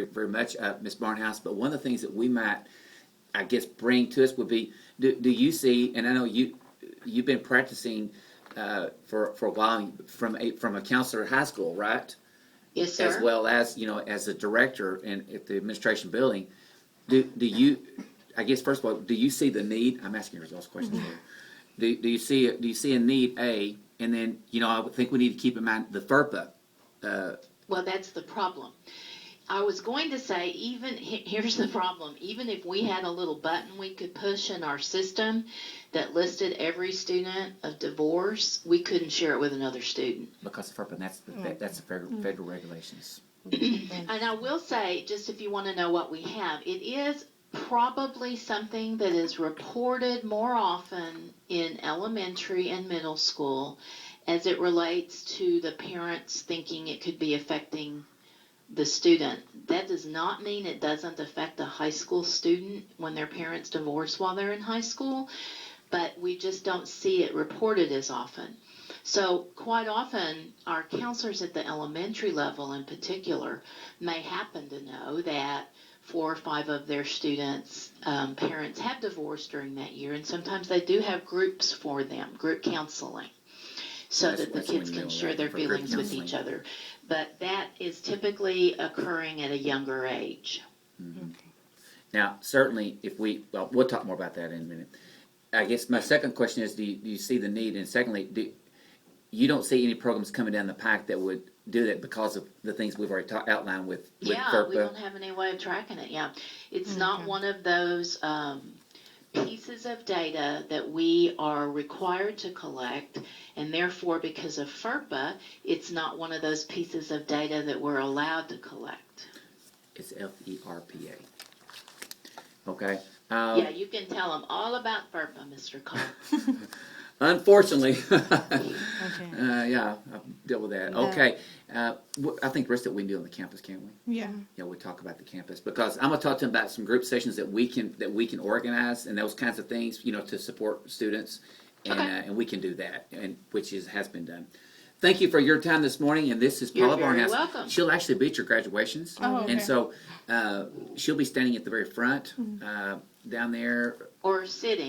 very, very much, Ms. Barnhouse. But one of the things that we might, I guess, bring to us would be, do you see, and I know you've been practicing for a while from a counselor at high school, right? Yes, sir. As well as, as a director at the administration building. Do you, I guess, first of all, do you see the need? I'm asking yourselves questions here. Do you see a need, A, and then, I would think we need to keep in mind the FERPA. Well, that's the problem. I was going to say, here's the problem. Even if we had a little button we could push in our system that listed every student of divorce, we couldn't share it with another student. Because of FERPA, that's the federal regulations. And I will say, just if you want to know what we have, it is probably something that is reported more often in elementary and middle school as it relates to the parents thinking it could be affecting the student. That does not mean it doesn't affect a high school student when their parents divorce while they're in high school, but we just don't see it reported as often. So quite often, our counselors at the elementary level in particular may happen to know that 4 or 5 of their students' parents have divorced during that year, and sometimes they do have groups for them, group counseling, so that the kids can share their feelings with each other. But that is typically occurring at a younger age. Mm-hmm. Now, certainly, we'll talk more about that in a minute. I guess my second question is, do you see the need? And secondly, you don't see any programs coming down the pike that would do that because of the things we've already outlined with FERPA? We don't have any way of tracking it, It's not one of those pieces of data that we are required to collect, and therefore, because of FERPA, it's not one of those pieces of data that we're allowed to collect. It's FERPA. Okay. You can tell them all about FERPA, Mr. Cobb. Unfortunately. Okay. I've dealt with that. Okay. I think the rest of it we can do on the campus, can't we? Yeah. Yeah, we talk about the campus because I'm going to talk to them about some group sessions that we can organize and those kinds of things, to support students, and we can do that, and which has been done. Thank you for your time this morning, and this is Paula Barnhouse. You're very welcome. She'll actually be at your graduations, okay. and so she'll be standing at the very front down there. Or sitting.